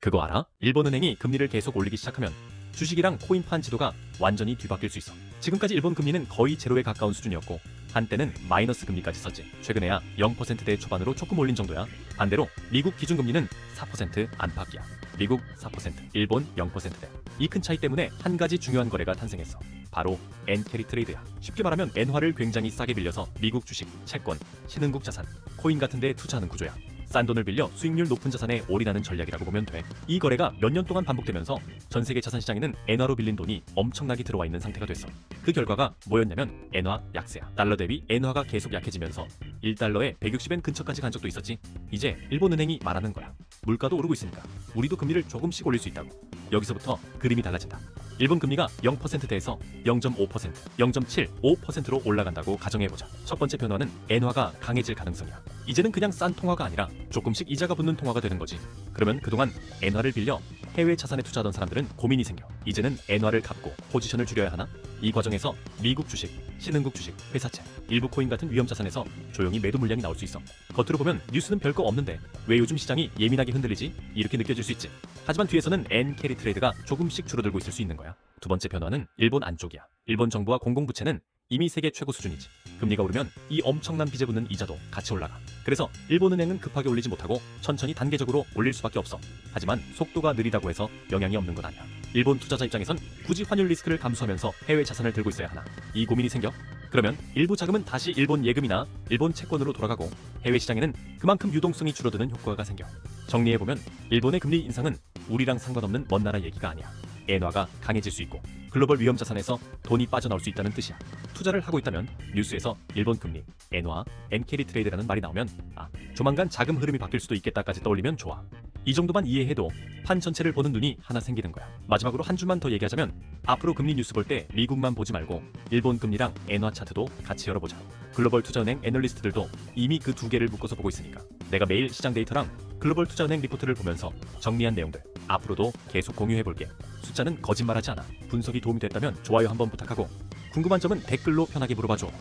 그거 알아? 일본은행이 금리를 계속 올리기 시작하면 주식이랑 코인판 지도가 완전히 뒤바뀔 수 있어. 지금까지 일본 금리는 거의 제로에 가까운 수준이었고 한때는 마이너스 금리까지 썼지. 최근에야 0%대 초반으로 조금 올린 정도야. 반대로 미국 기준금리는 4% 안팎이야. 미국 4%, 일본 0%대. 이 큰 차이 때문에 한 가지 중요한 거래가 탄생했어. 바로 엔캐리 트레이드야. 쉽게 말하면 엔화를 굉장히 싸게 빌려서 미국 주식, 채권, 신흥국 자산, 코인 같은 데에 투자하는 구조야. 싼 돈을 빌려 수익률 높은 자산에 올인하는 전략이라고 보면 돼. 이 거래가 몇 년 동안 반복되면서 전 세계 자산 시장에는 엔화로 빌린 돈이 엄청나게 들어와 있는 상태가 됐어. 그 결과가 뭐였냐면 엔화 약세야. 달러 대비 엔화가 계속 약해지면서 1달러에 160엔 근처까지 간 적도 있었지. 이제 일본은행이 말하는 거야. 물가도 오르고 있으니까 우리도 금리를 조금씩 올릴 수 있다고. 여기서부터 그림이 달라진다. 일본 금리가 0%대에서 0.5%, 0.75%로 올라간다고 가정해보자. 첫 번째 변화는 엔화가 강해질 가능성이야. 이제는 그냥 싼 통화가 아니라 조금씩 이자가 붙는 통화가 되는 거지. 그러면 그동안 엔화를 빌려 해외 자산에 투자하던 사람들은 고민이 생겨. 이제는 엔화를 갚고 포지션을 줄여야 하나? 이 과정에서 미국 주식, 신흥국 주식, 회사채, 일부 코인 같은 위험 자산에서 조용히 매도 물량이 나올 수 있어. 겉으로 보면 뉴스는 별거 없는데 왜 요즘 시장이 예민하게 흔들리지? 이렇게 느껴질 수 있지. 하지만 뒤에서는 엔 캐리 트레이드가 조금씩 줄어들고 있을 수 있는 거야. 두 번째 변화는 일본 안쪽이야. 일본 정부와 공공부채는 이미 세계 최고 수준이지. 금리가 오르면 이 엄청난 빚에 붙는 이자도 같이 올라가. 그래서 일본은행은 급하게 올리지 못하고 천천히 단계적으로 올릴 수밖에 없어. 하지만 속도가 느리다고 해서 영향이 없는 건 아니야. 일본 투자자 입장에선 굳이 환율 리스크를 감수하면서 해외 자산을 들고 있어야 하나? 이 고민이 생겨. 그러면 일부 자금은 다시 일본 예금이나 일본 채권으로 돌아가고 해외 시장에는 그만큼 유동성이 줄어드는 효과가 생겨. 정리해보면 일본의 금리 인상은 우리랑 상관없는 먼 나라 얘기가 아니야. 엔화가 강해질 수 있고 글로벌 위험 자산에서 돈이 빠져나올 수 있다는 뜻이야. 투자를 하고 있다면 뉴스에서 일본 금리, 엔화, 엔캐리 트레이드라는 말이 나오면 조만간 자금 흐름이 바뀔 수도 있겠다까지 떠올리면 좋아. 이 정도만 이해해도 판 전체를 보는 눈이 하나 생기는 거야. 마지막으로 한 줄만 더 얘기하자면 앞으로 금리 뉴스 볼 때 미국만 보지 말고 일본 금리랑 엔화 차트도 같이 열어보자. 글로벌 투자은행 애널리스트들도 이미 그 두 개를 묶어서 보고 있으니까 내가 매일 시장 데이터랑 글로벌 투자은행 리포트를 보면서 정리한 내용들 앞으로도 계속 공유해볼게. 숫자는 거짓말하지 않아. 분석이 도움이 됐다면 좋아요 한번 부탁하고 궁금한 점은 댓글로 편하게 물어봐줘.